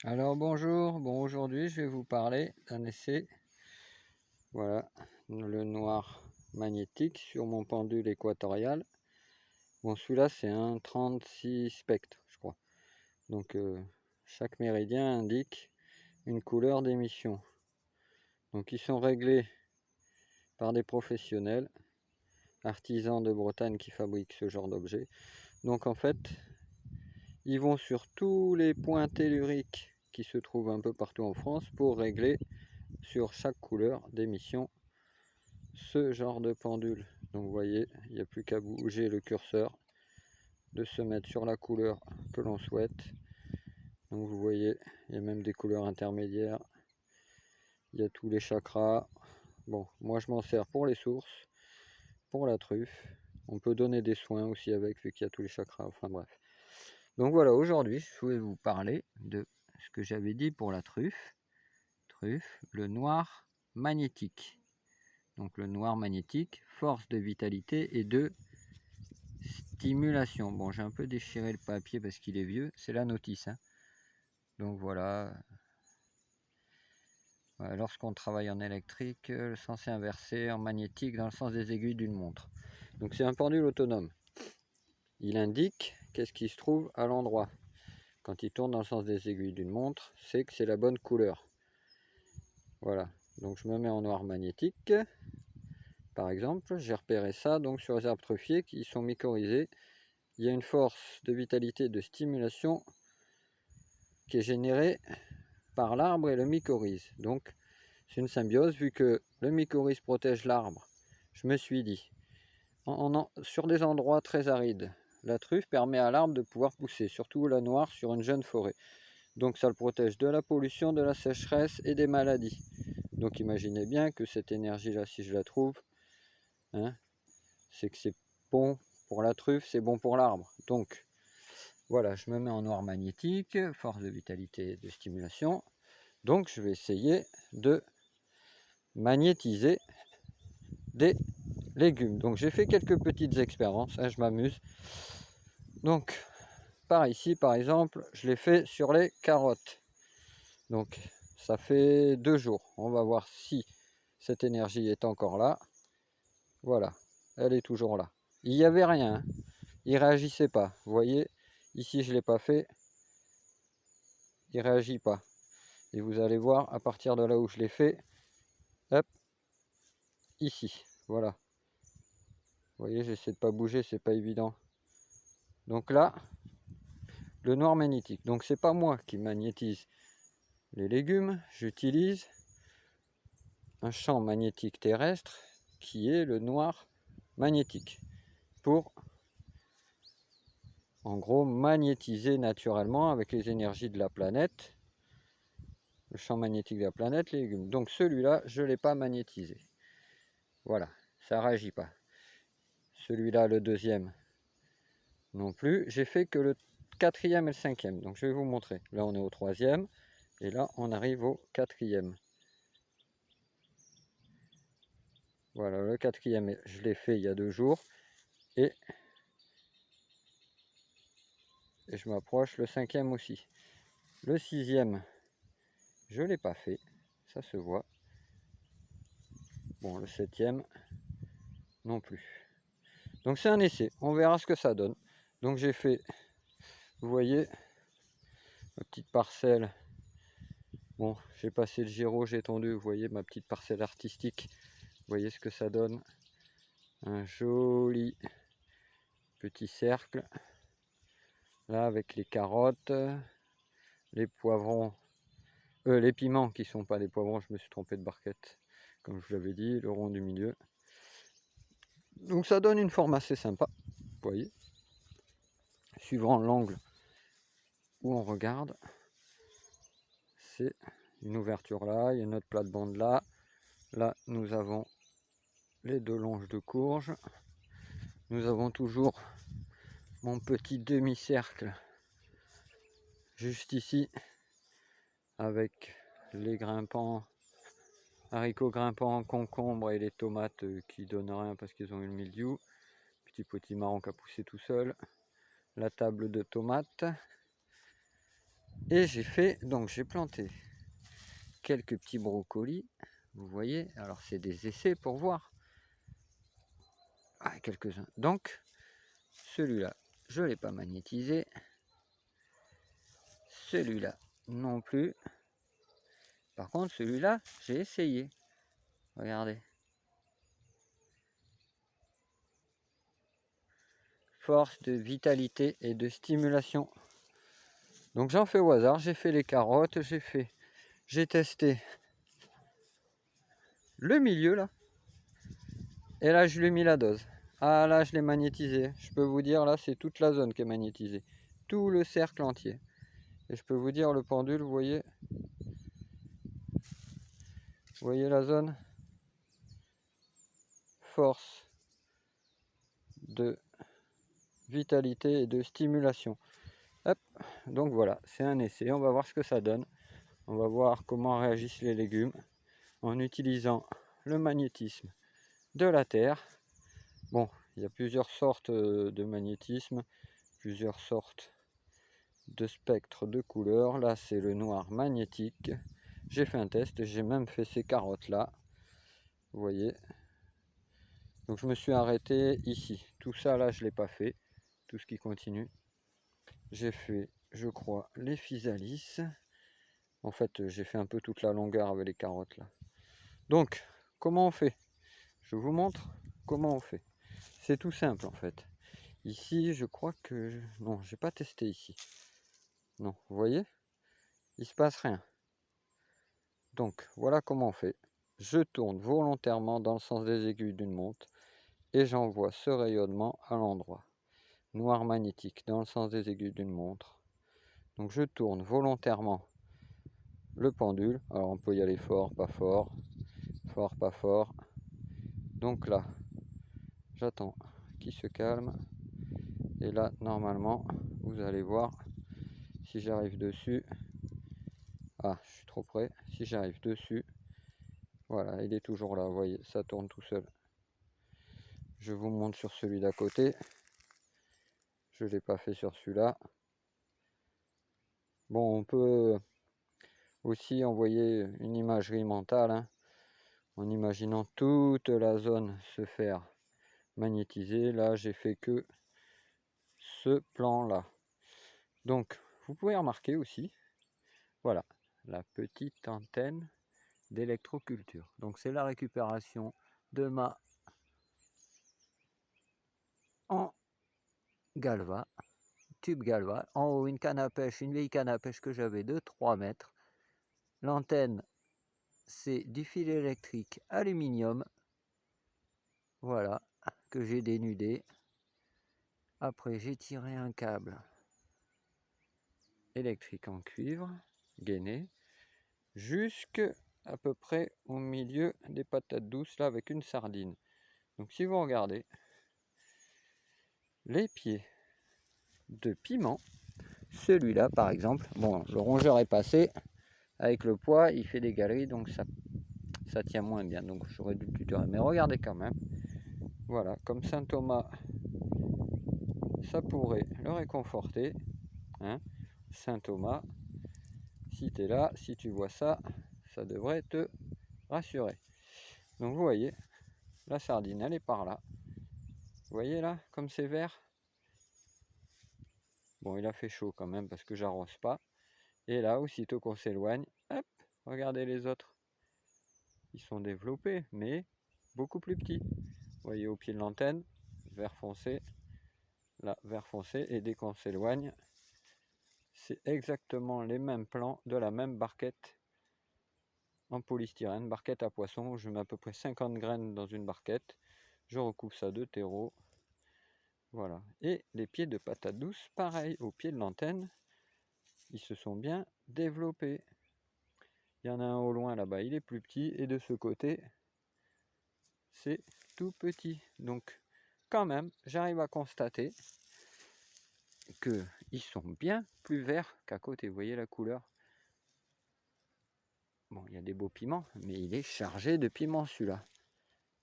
Alors bonjour, aujourd'hui je vais vous parler d'un essai, voilà, le noir magnétique sur mon pendule équatorial. Bon, celui-là c'est un 36 spectres, je crois. Donc chaque méridien indique une couleur d'émission. Donc ils sont réglés par des professionnels, artisans de Bretagne qui fabriquent ce genre d'objet. Donc en fait, ils vont sur tous les points telluriques qui se trouvent un peu partout en France pour régler sur chaque couleur d'émission ce genre de pendule. Donc vous voyez, il n'y a plus qu'à bouger le curseur, de se mettre sur la couleur que l'on souhaite. Donc vous voyez, il y a même des couleurs intermédiaires, il y a tous les chakras. Bon, moi je m'en sers pour les sources, pour la truffe. On peut donner des soins aussi avec, vu qu'il y a tous les chakras, enfin bref. Donc voilà, aujourd'hui je voulais vous parler de ce que j'avais dit pour la truffe. Truffe, le noir magnétique. Donc le noir magnétique, force de vitalité et de stimulation. Bon, j'ai un peu déchiré le papier parce qu'il est vieux, c'est la notice, hein. Donc voilà. Voilà, lorsqu'on travaille en électrique, le sens est inversé en magnétique dans le sens des aiguilles d'une montre. Donc c'est un pendule autonome. Il indique qu'est-ce qui se trouve à l'endroit. Quand il tourne dans le sens des aiguilles d'une montre, c'est que c'est la bonne couleur. Voilà. Donc je me mets en noir magnétique. Par exemple, j'ai repéré ça donc sur les arbres truffiers qui sont mycorhizés. Il y a une force de vitalité de stimulation qui est générée par l'arbre et le mycorhize. Donc c'est une symbiose, vu que le mycorhize protège l'arbre. Je me suis dit, sur des endroits très arides, la truffe permet à l'arbre de pouvoir pousser, surtout la noire sur une jeune forêt. Donc ça le protège de la pollution, de la sécheresse et des maladies. Donc imaginez bien que cette énergie-là, si je la trouve, hein, c'est que c'est bon pour la truffe, c'est bon pour l'arbre. Donc voilà, je me mets en noir magnétique, force de vitalité et de stimulation. Donc je vais essayer de magnétiser des légumes. Donc j'ai fait quelques petites expériences, hein, je m'amuse. Donc par ici par exemple, je l'ai fait sur les carottes. Donc ça fait 2 jours. On va voir si cette énergie est encore là. Voilà, elle est toujours là. Il n'y avait rien, hein. Il ne réagissait pas. Vous voyez, ici je ne l'ai pas fait, il ne réagit pas. Et vous allez voir à partir de là où je l'ai fait, hop, ici, voilà. Vous voyez, j'essaie de pas bouger, c'est pas évident. Donc là, le noir magnétique. Donc c'est pas moi qui magnétise les légumes, j'utilise un champ magnétique terrestre qui est le noir magnétique pour en gros magnétiser naturellement avec les énergies de la planète, le champ magnétique de la planète, les légumes. Donc celui-là, je ne l'ai pas magnétisé. Voilà, ça ne réagit pas. Celui-là, le deuxième, non plus. J'ai fait que le quatrième et le cinquième. Donc je vais vous montrer. Là, on est au troisième. Et là, on arrive au quatrième. Voilà, le quatrième, je l'ai fait il y a 2 jours. Et je m'approche. Le cinquième aussi. Le sixième, je ne l'ai pas fait. Ça se voit. Bon, le septième, non plus. Donc c'est un essai. On verra ce que ça donne. Donc j'ai fait, vous voyez, ma petite parcelle. Bon, j'ai passé le gyro, j'ai tondu. Vous voyez ma petite parcelle artistique. Vous voyez ce que ça donne. Un joli petit cercle. Là, avec les carottes, les poivrons, les piments qui ne sont pas des poivrons, je me suis trompé de barquette, comme je vous l'avais dit, le rond du milieu. Donc ça donne une forme assez sympa, vous voyez, suivant l'angle où on regarde. C'est une ouverture là, il y a une autre plate-bande là. Là, nous avons les 2 longes de courge. Nous avons toujours mon petit demi-cercle juste ici, avec les grimpants, haricots grimpants, concombres et les tomates qui donnent rien parce qu'ils ont eu le mildiou. Petit potimarron qui a poussé tout seul. La table de tomates. Et j'ai planté quelques petits brocolis, vous voyez, alors c'est des essais pour voir. Ah, quelques-uns. Donc, celui-là, je ne l'ai pas magnétisé. Celui-là, non plus. Par contre, celui-là, j'ai essayé. Regardez. Force de vitalité et de stimulation. Donc j'en fais au hasard, j'ai fait les carottes, j'ai testé le milieu là. Et là, je lui ai mis la dose. Ah là, je l'ai magnétisé. Je peux vous dire, là, c'est toute la zone qui est magnétisée. Tout le cercle entier. Et je peux vous dire, le pendule, vous voyez la zone? Force de vitalité et de stimulation. Hop. Donc voilà, c'est un essai. On va voir ce que ça donne. On va voir comment réagissent les légumes en utilisant le magnétisme de la Terre. Bon, il y a plusieurs sortes de magnétisme, plusieurs sortes de spectres de couleurs. Là, c'est le noir magnétique. J'ai fait un test, j'ai même fait ces carottes là. Vous voyez. Donc je me suis arrêté ici. Tout ça là, je ne l'ai pas fait. Tout ce qui continue. J'ai fait, je crois, les physalis. En fait, j'ai fait un peu toute la longueur avec les carottes là. Donc, comment on fait? Je vous montre comment on fait. C'est tout simple en fait. Ici, je crois que... Non, j'ai pas testé ici. Non, vous voyez? Il se passe rien. Donc, voilà comment on fait. Je tourne volontairement dans le sens des aiguilles d'une montre et j'envoie ce rayonnement à l'endroit. Noir magnétique dans le sens des aiguilles d'une montre. Donc, je tourne volontairement le pendule. Alors, on peut y aller fort, pas fort. Fort, pas fort. Donc là, j'attends qu'il se calme. Et là, normalement, vous allez voir si j'arrive dessus. Ah, je suis trop près. Si j'arrive dessus, voilà, il est toujours là. Vous voyez, ça tourne tout seul. Je vous montre sur celui d'à côté. Je ne l'ai pas fait sur celui-là. Bon, on peut aussi envoyer une imagerie mentale, hein, en imaginant toute la zone se faire magnétiser. Là, j'ai fait que ce plan-là. Donc, vous pouvez remarquer aussi, voilà, la petite antenne d'électroculture. Donc, c'est la récupération de ma en galva, tube galva. En haut, une canne à pêche, une vieille canne à pêche que j'avais de 3 mètres. L'antenne, c'est du fil électrique aluminium. Voilà, que j'ai dénudé. Après, j'ai tiré un câble électrique en cuivre, gainé, jusque à peu près au milieu des patates douces, là, avec une sardine. Donc, si vous regardez, les pieds de piment, celui-là, par exemple, bon, le rongeur est passé, avec le poids, il fait des galeries, donc ça tient moins bien. Donc, j'aurais dû le tutorer. Mais regardez quand même, voilà, comme Saint Thomas, ça pourrait le réconforter, hein. Saint Thomas, si tu es là, si tu vois ça, ça devrait te rassurer. Donc vous voyez, la sardine, elle est par là. Vous voyez là, comme c'est vert. Bon, il a fait chaud quand même parce que j'arrose pas. Et là, aussitôt qu'on s'éloigne, hop, regardez les autres. Ils sont développés, mais beaucoup plus petits. Vous voyez au pied de l'antenne, vert foncé, là, vert foncé. Et dès qu'on s'éloigne, c'est exactement les mêmes plans de la même barquette en polystyrène, barquette à poisson. Je mets à peu près 50 graines dans une barquette. Je recouvre ça de terreau. Voilà. Et les pieds de patates douces, pareil, au pied de l'antenne, ils se sont bien développés. Il y en a un au loin là-bas, il est plus petit. Et de ce côté, c'est tout petit. Donc, quand même, j'arrive à constater qu'ils sont bien plus verts qu'à côté. Vous voyez la couleur? Bon, il y a des beaux piments, mais il est chargé de piments celui-là.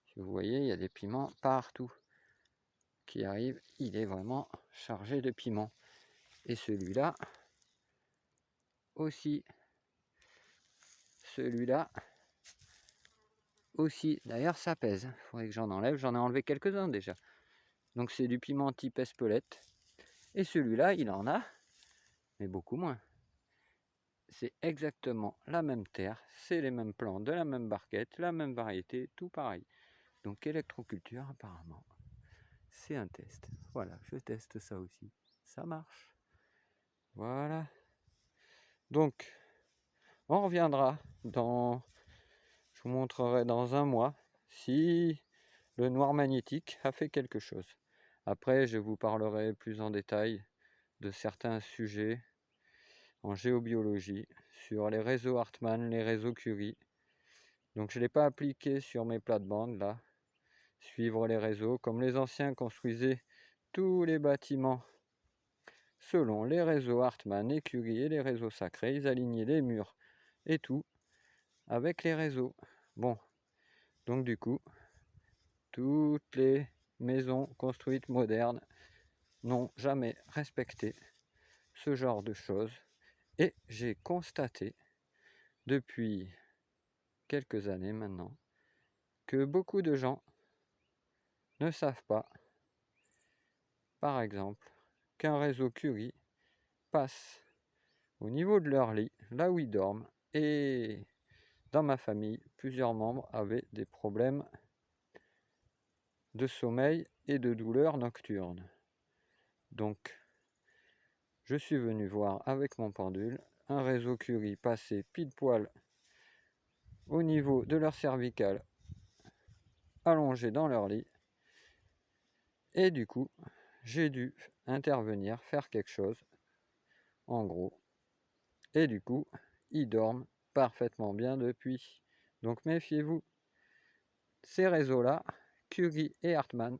Si vous voyez, il y a des piments partout qui arrivent. Il est vraiment chargé de piments. Et celui-là, aussi celui-là aussi. D'ailleurs, ça pèse. Il faudrait que j'en enlève. J'en ai enlevé quelques-uns déjà. Donc, c'est du piment type Espelette. Et celui-là, il en a, mais beaucoup moins. C'est exactement la même terre, c'est les mêmes plants, de la même barquette, la même variété, tout pareil. Donc, électroculture, apparemment, c'est un test. Voilà, je teste ça aussi. Ça marche. Voilà. Donc, on reviendra dans... Je vous montrerai dans un mois si le noir magnétique a fait quelque chose. Après, je vous parlerai plus en détail de certains sujets en géobiologie, sur les réseaux Hartmann, les réseaux Curie. Donc je ne l'ai pas appliqué sur mes plates-bandes là. Suivre les réseaux, comme les anciens construisaient tous les bâtiments selon les réseaux Hartmann et Curie et les réseaux sacrés. Ils alignaient les murs et tout avec les réseaux. Bon, donc du coup, toutes les maisons construites modernes n'ont jamais respecté ce genre de choses. Et j'ai constaté depuis quelques années maintenant que beaucoup de gens ne savent pas, par exemple, qu'un réseau Curie passe au niveau de leur lit, là où ils dorment, et dans ma famille, plusieurs membres avaient des problèmes de sommeil et de douleurs nocturnes. Donc, je suis venu voir avec mon pendule un réseau Curie passer pile poil au niveau de leur cervicale, allongé dans leur lit, et du coup, j'ai dû intervenir, faire quelque chose, en gros, et du coup, ils dorment parfaitement bien depuis. Donc méfiez-vous, ces réseaux-là, Curie et Hartmann,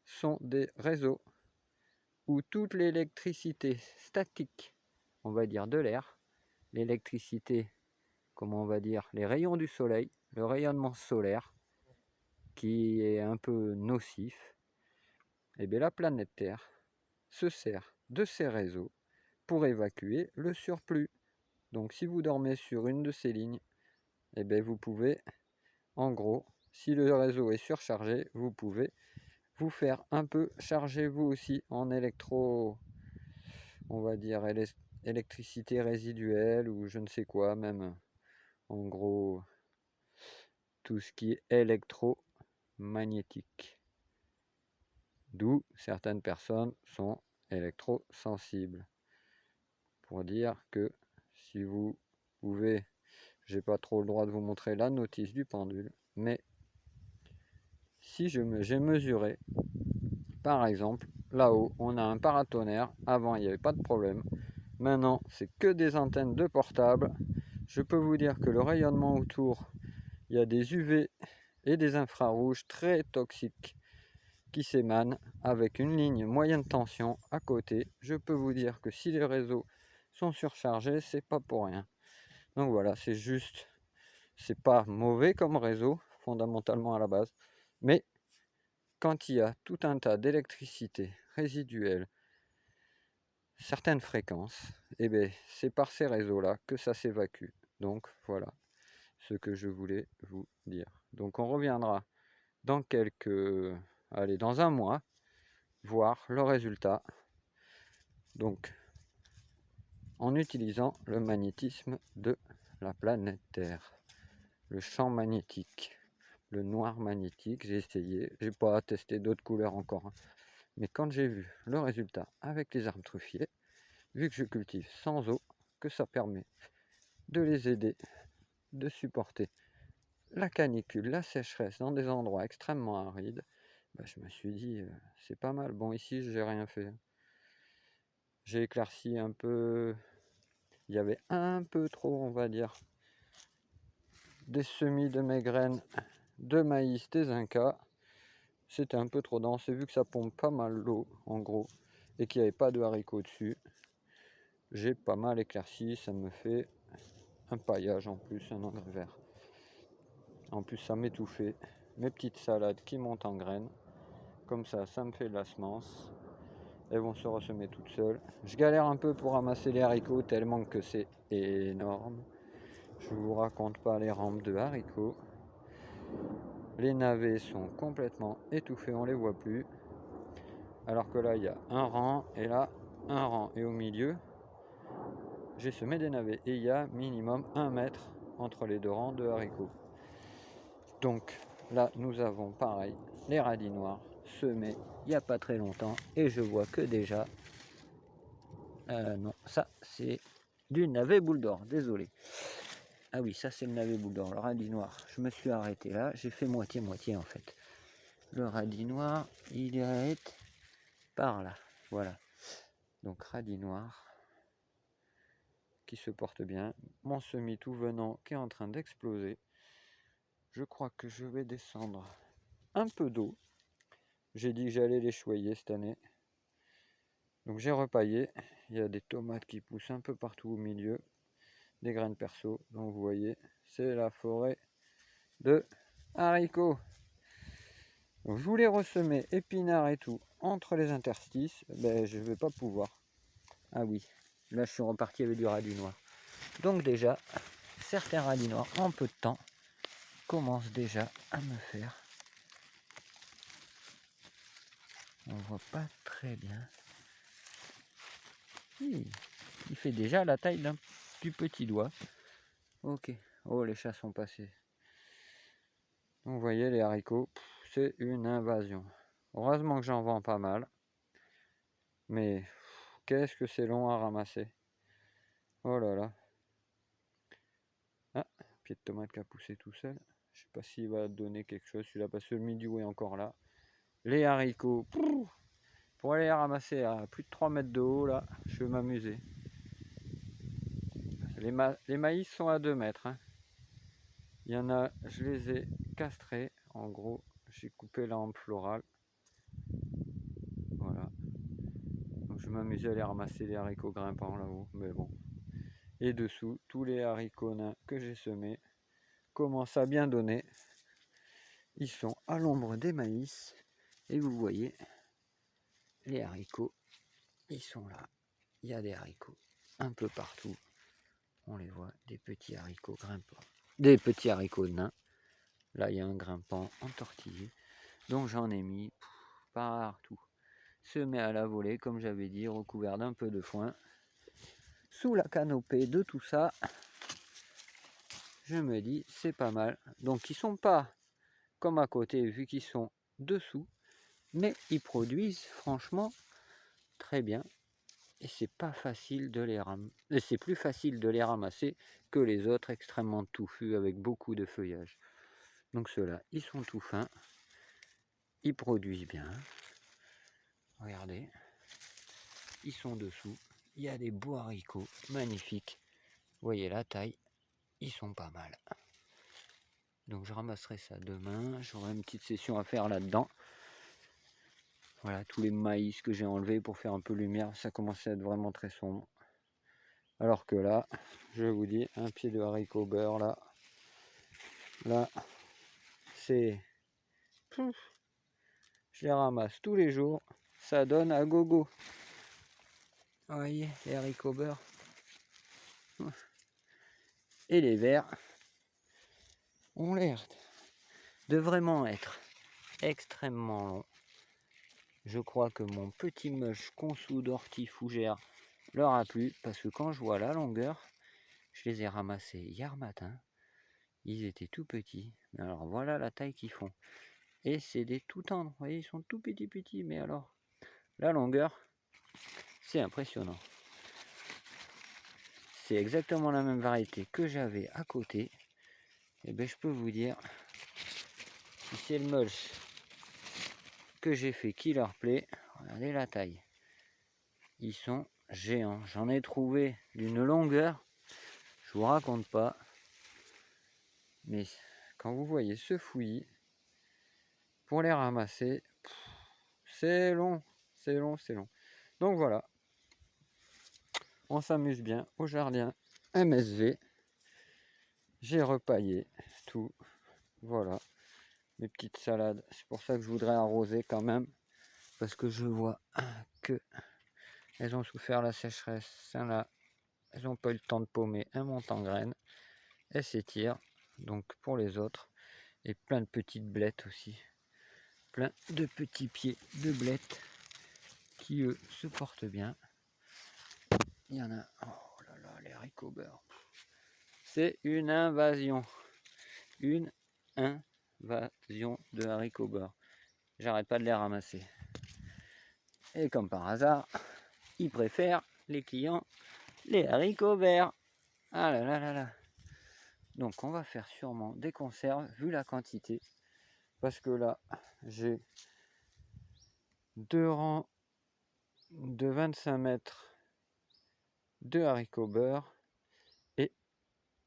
sont des réseaux où toute l'électricité statique, on va dire de l'air, l'électricité, comment on va dire, les rayons du soleil, le rayonnement solaire, qui est un peu nocif, et bien la planète Terre se sert de ces réseaux pour évacuer le surplus. Donc si vous dormez sur une de ces lignes, et bien vous pouvez, en gros, si le réseau est surchargé, vous pouvez vous faire un peu charger vous aussi en électro, on va dire électricité résiduelle ou je ne sais quoi, même en gros tout ce qui est électromagnétique. D'où certaines personnes sont électrosensibles. Pour dire que si vous pouvez, j'ai pas trop le droit de vous montrer la notice du pendule, mais si j'ai mesuré, par exemple, là-haut, on a un paratonnerre. Avant, il n'y avait pas de problème. Maintenant, c'est que des antennes de portable. Je peux vous dire que le rayonnement autour, il y a des UV et des infrarouges très toxiques qui s'émanent avec une ligne moyenne tension à côté. Je peux vous dire que si les réseaux sont surchargés, c'est pas pour rien. Donc voilà, c'est juste, c'est pas mauvais comme réseau, fondamentalement à la base, mais quand il y a tout un tas d'électricité résiduelle, certaines fréquences, et bien c'est par ces réseaux-là que ça s'évacue. Donc voilà ce que je voulais vous dire. Donc on reviendra dans dans un mois, voir le résultat. Donc en utilisant le magnétisme de la planète Terre, le champ magnétique, le noir magnétique, j'ai essayé, j'ai pas testé d'autres couleurs encore, hein. Mais quand j'ai vu le résultat avec les arbres truffiers, vu que je cultive sans eau, que ça permet de les aider, de supporter la canicule, la sécheresse dans des endroits extrêmement arides, bah, je me suis dit, c'est pas mal. Bon, ici, j'ai rien fait. J'ai éclairci un peu, il y avait un peu trop, on va dire, des semis de mes graines de maïs des Incas. C'était un peu trop dense, et vu que ça pompe pas mal l'eau, en gros, et qu'il n'y avait pas de haricots dessus, j'ai pas mal éclairci, ça me fait un paillage en plus, un engrais vert. En plus, ça m'étouffait mes petites salades qui montent en graines. Comme ça me fait de la semence. elles vont se ressemer toutes seules. Je galère un peu pour ramasser les haricots tellement que c'est énorme. Je vous raconte pas les rampes de haricots. Les navets sont complètement étouffés, on les voit plus. Alors que là, il y a un rang et là, un rang. Et au milieu, j'ai semé des navets. Et il y a minimum 1 mètre entre les deux rangs de haricots. Donc là, nous avons pareil, les radis noirs semés il n'y a pas très longtemps. Et je vois que déjà... non, ça c'est du navet boule d'or, désolé. Ah oui, ça c'est le navet boule d'or, le radis noir. Je me suis arrêté là, j'ai fait moitié-moitié en fait. Le radis noir, il est par là, voilà. Donc radis noir qui se porte bien. Mon semis tout venant qui est en train d'exploser. Je crois que je vais descendre un peu d'eau. J'ai dit que j'allais les choyer cette année. Donc j'ai repaillé. Il y a des tomates qui poussent un peu partout au milieu. Des graines perso. Donc vous voyez, c'est la forêt de haricots. Donc je voulais ressemer épinards et tout entre les interstices. Ben je ne vais pas pouvoir. Ah oui, là je suis reparti avec du radis noir. Donc déjà, certains radis noirs en peu de temps commencent déjà à me faire. On voit pas très bien. Il fait déjà la taille du petit doigt. Ok. Oh, les chats sont passés. Donc, vous voyez, les haricots, c'est une invasion. Heureusement que j'en vends pas mal. Mais qu'est-ce que c'est long à ramasser. Oh là là. Ah, pied de tomate qui a poussé tout seul. Je sais pas s'il va donner quelque chose celui-là parce que le milieu est encore là. Les haricots, pour aller les ramasser à plus de 3 mètres de haut, là, je vais m'amuser. Les maïs sont à 2 mètres. Hein. Il y en a, je les ai castrés. En gros, j'ai coupé la hampe florale. Voilà. Donc je m'amusais à aller ramasser les haricots grimpants là-haut. Mais bon. Et dessous, tous les haricots nains que j'ai semés commencent à bien donner. Ils sont à l'ombre des maïs. Et vous voyez, les haricots, ils sont là. Il y a des haricots un peu partout. On les voit, des petits haricots grimpants. Des petits haricots nains. Là, il y a un grimpant entortillé. Donc j'en ai mis partout. Semé à la volée, comme j'avais dit, recouvert d'un peu de foin. Sous la canopée de tout ça, je me dis, c'est pas mal. Donc ils sont pas comme à côté, vu qu'ils sont dessous, mais ils produisent franchement très bien. Et c'est pas facile de les ramasser. C'est plus facile de les ramasser que les autres extrêmement touffus avec beaucoup de feuillage. Donc ceux-là, ils sont tout fins. Ils produisent bien. Regardez. Ils sont dessous. Il y a des beaux haricots magnifiques. Vous voyez la taille. Ils sont pas mal. Donc je ramasserai ça demain. J'aurai une petite session à faire là-dedans. Voilà, tous les maïs que j'ai enlevés pour faire un peu lumière. Ça commence à être vraiment très sombre. Alors que là, je vous dis, un pied de haricot beurre là. Là, c'est... Je les ramasse tous les jours. Ça donne à gogo. Vous voyez, les haricots beurre. Et les verts ont l'air de vraiment être extrêmement longs. Je crois que mon petit mush conçu d'ortie fougère leur a plu. Parce que quand je vois la longueur, je les ai ramassés hier matin. Ils étaient tout petits. Mais alors voilà la taille qu'ils font. Et c'est des tout tendres. Vous voyez, ils sont tout petits. Mais alors, la longueur, c'est impressionnant. C'est exactement la même variété que j'avais à côté. Et bien je peux vous dire, si c'est le mulch que j'ai fait qui leur plaît, regardez la taille. Ils sont géants. J'en ai trouvé d'une longueur, je vous raconte pas. Mais quand vous voyez ce fouillis, pour les ramasser, c'est long, c'est long. Donc voilà, on s'amuse bien au jardin MSV. J'ai repaillé tout. Voilà, mes petites salades. C'est pour ça que je voudrais arroser quand même. Parce que je vois que Elles ont souffert la sécheresse. Celles-là, elles n'ont pas eu le temps de paumer. Elles montent en graines. Elles s'étirent. Donc pour les autres. Et plein de petites blettes aussi. Plein de petits pieds de blettes qui eux se portent bien. Il y en a. Oh là là, les haricots beurre. C'est une invasion. Une invasion de haricots beurre. J'arrête pas de les ramasser. Et comme par hasard, ils préfèrent, les clients, les haricots verts. Ah là là là là. Donc on va faire sûrement des conserves vu la quantité. Parce que là, j'ai 2 rangs de 25 mètres de haricots beurre et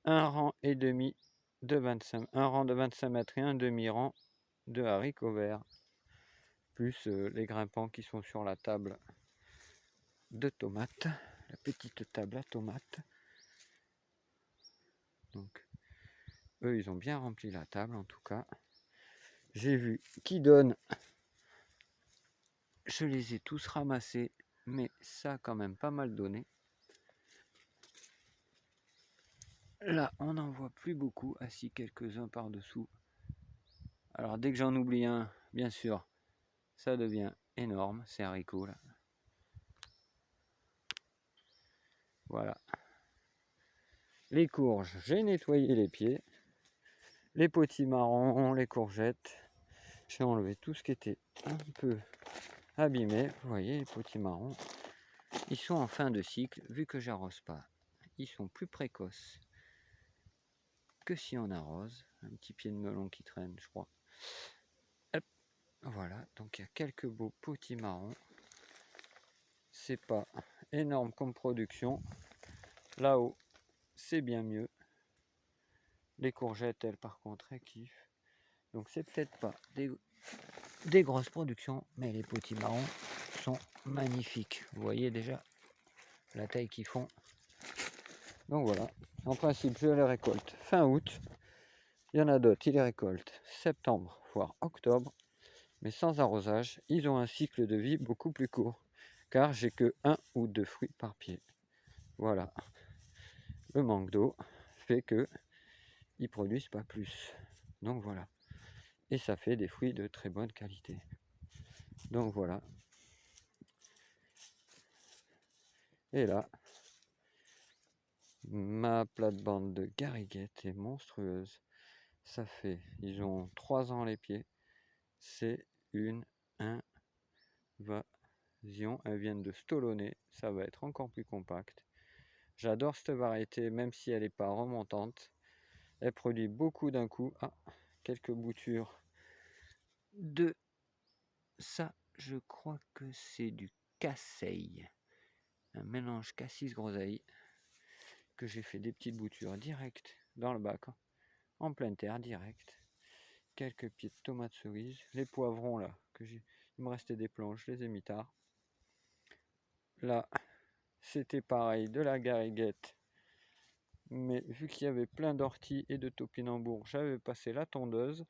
un rang et demi de 25, un rang de 25 mètres et un demi-rang de haricots verts. Plus les grimpants qui sont sur la table de tomates, la petite table à tomates. Donc eux ils ont bien rempli la table en tout cas. J'ai vu qui donne, je les ai tous ramassés, mais ça a quand même pas mal donné. Là on n'en voit plus beaucoup, assis quelques-uns par dessous. Alors dès que j'en oublie un, bien sûr, ça devient énorme, ces haricots là. Voilà. Les courges, j'ai nettoyé les pieds. Les potimarrons, les courgettes. J'ai enlevé tout ce qui était un peu abîmé. Vous voyez, les potimarrons, ils sont en fin de cycle, vu que j'arrose pas. Ils sont plus précoces que si on arrose. Un petit pied de melon qui traîne, je crois. Hop. Voilà, donc il y a quelques beaux potimarrons. C'est pas énorme comme production. Là-haut, c'est bien mieux. Les courgettes, elles, par contre, elles kiffent. Donc c'est peut-être pas des grosses productions, mais les potimarrons sont magnifiques. Vous voyez déjà la taille qu'ils font. Donc voilà, en principe je les récolte fin août. Il y en a d'autres, ils les récoltent septembre, voire octobre, mais sans arrosage. Ils ont un cycle de vie beaucoup plus court, car j'ai que 1 ou 2 fruits par pied. Voilà, le manque d'eau fait que ils produisent pas plus. Donc voilà, et ça fait des fruits de très bonne qualité. Donc voilà. Et là, ma plate-bande de gariguettes est monstrueuse. Ça fait, ils ont 3 ans les pieds. C'est une invasion. Elles viennent de stolonner. Ça va être encore plus compact. J'adore cette variété, même si elle n'est pas remontante. Elle produit beaucoup d'un coup. Ah, quelques boutures de ça. Je crois que c'est du casseille. Un mélange cassis-groseille. Que j'ai fait des petites boutures directes dans le bac, en pleine terre, direct. Quelques pieds de tomates cerises, les poivrons là, il me restait des planches, je les ai mis tard. Là, c'était pareil, de la gariguette, mais vu qu'il y avait plein d'orties et de topinambours, j'avais passé la tondeuse,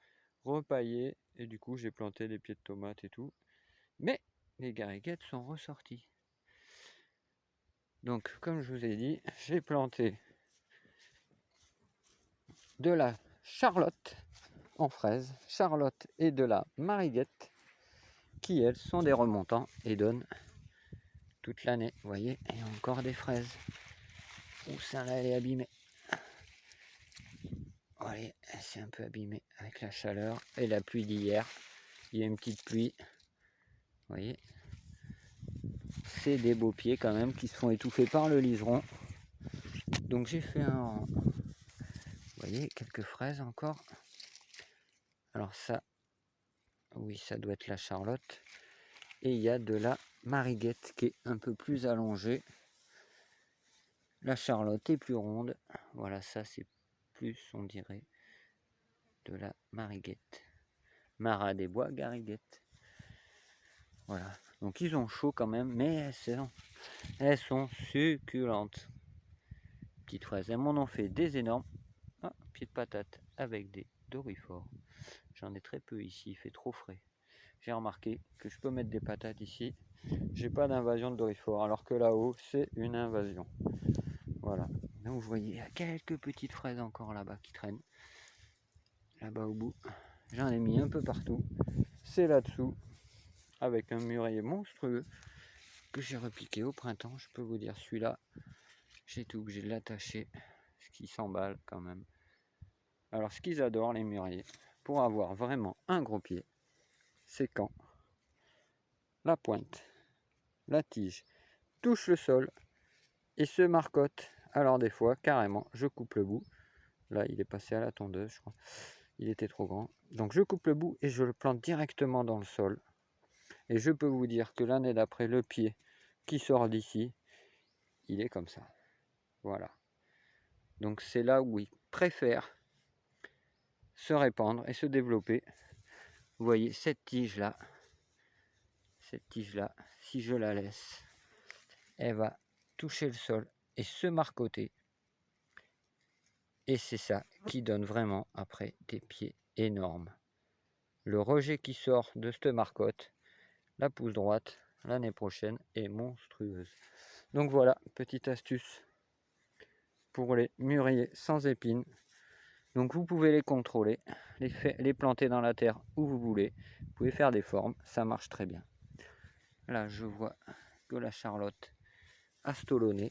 repaillé, et du coup j'ai planté des pieds de tomates et tout. Mais les gariguettes sont ressorties. Donc, comme je vous ai dit, j'ai planté de la charlotte en fraise, charlotte et de la mariguette, qui elles sont des remontants et donnent toute l'année. Vous voyez, et encore des fraises. Ouh, celle-là elle est abîmée. Voyez, elle s'est un peu abîmée avec la chaleur et la pluie d'hier. Il y a une petite pluie. Vous voyez, c'est des beaux pieds quand même qui se font étouffer par le liseron. Donc j'ai fait un rang. Vous voyez, quelques fraises encore. Alors ça, oui, ça doit être la charlotte. Et il y a de la mariguette qui est un peu plus allongée. La charlotte est plus ronde. Voilà, ça c'est plus, on dirait, de la mariguette. Marat des bois, gariguette. Voilà. Donc ils ont chaud quand même, mais elles sont succulentes. Petites fraises. Elles m'en ont fait des énormes. Ah, pieds de patate avec des dorifores. J'en ai très peu ici, il fait trop frais j'ai remarqué que je peux mettre des patates ici. J'ai pas d'invasion de doryphores, alors que là-haut, c'est une invasion. Voilà. Donc vous voyez, il y a quelques petites fraises encore là-bas qui traînent. Là-bas au bout. J'en ai mis un peu partout. C'est là-dessous, avec un mûrier monstrueux que j'ai repiqué au printemps. Je peux vous dire, celui-là, j'ai tout obligé de l'attacher, ce qui s'emballe quand même. Alors ce qu'ils adorent, les mûriers, pour avoir vraiment un gros pied, c'est quand la pointe, la tige, touche le sol et se marcotte. Alors des fois, carrément, je coupe le bout. Là, il est passé à la tondeuse, je crois. Il était trop grand. Donc je coupe le bout et je le plante directement dans le sol. Et je peux vous dire que l'année d'après, le pied qui sort d'ici, il est comme ça. Voilà. Donc c'est là où il préfère se répandre et se développer. Vous voyez cette tige-là, si je la laisse, elle va toucher le sol et se marcotter. Et c'est ça qui donne vraiment après des pieds énormes. Le rejet qui sort de cette marcotte, la pousse droite, l'année prochaine est monstrueuse. Donc voilà, petite astuce pour les mûriers sans épines. Donc vous pouvez les contrôler, les planter dans la terre où vous voulez. Vous pouvez faire des formes, ça marche très bien. Là, je vois que la Charlotte a stolonné.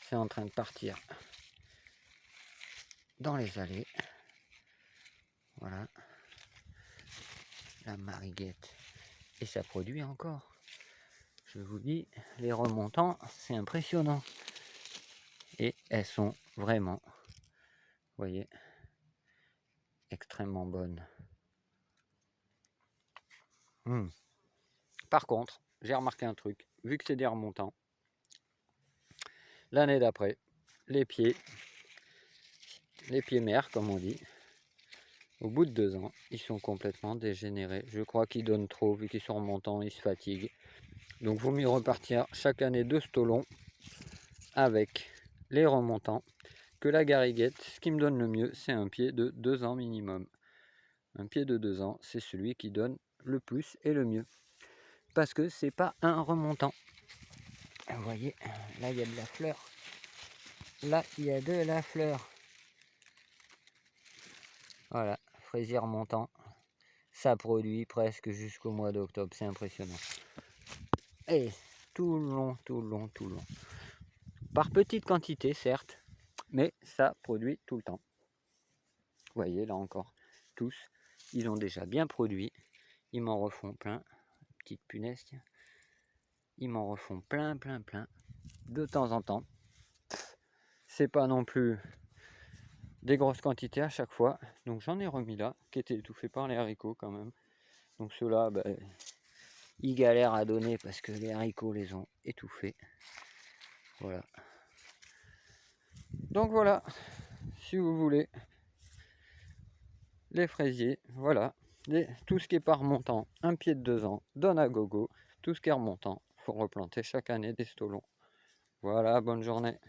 C'est en train de partir dans les allées. Voilà. La Mariguette. Et ça produit encore. Je vous dis, les remontants, c'est impressionnant. Et elles sont vraiment, vous voyez, extrêmement bonnes. Par contre, j'ai remarqué un truc. Vu que c'est des remontants, l'année d'après, les pieds mères, comme on dit, au bout de 2 ans, ils sont complètement dégénérés. Je crois qu'ils donnent trop, vu qu'ils sont remontants, ils se fatiguent. Donc, il vaut mieux repartir chaque année de stolon avec les remontants que la gariguette. Ce qui me donne le mieux, c'est un pied de 2 ans minimum. Un pied de 2 ans, c'est celui qui donne le plus et le mieux. Parce que c'est pas un remontant. Vous voyez, là il y a de la fleur. Là il y a de la fleur. Voilà, fraisier remontant. Ça produit presque jusqu'au mois d'octobre, c'est impressionnant. Et tout le long, tout le long, tout le long. Par petite quantité, certes, mais ça produit tout le temps. Vous voyez, là encore, tous, ils ont déjà bien produit. Ils m'en refont plein. Petite punaise, tiens. Ils m'en refont plein, plein, plein. De temps en temps. C'est pas non plus des grosses quantités à chaque fois. Donc j'en ai remis là, qui étaient étouffés par les haricots quand même. Donc ceux-là, ils galèrent à donner parce que les haricots les ont étouffés. Voilà. Donc voilà, si vous voulez, les fraisiers, voilà. Tout ce qui est pas remontant, un pied de 2 ans, donne à gogo. Tout ce qui est remontant, il faut replanter chaque année des stolons. Voilà, bonne journée.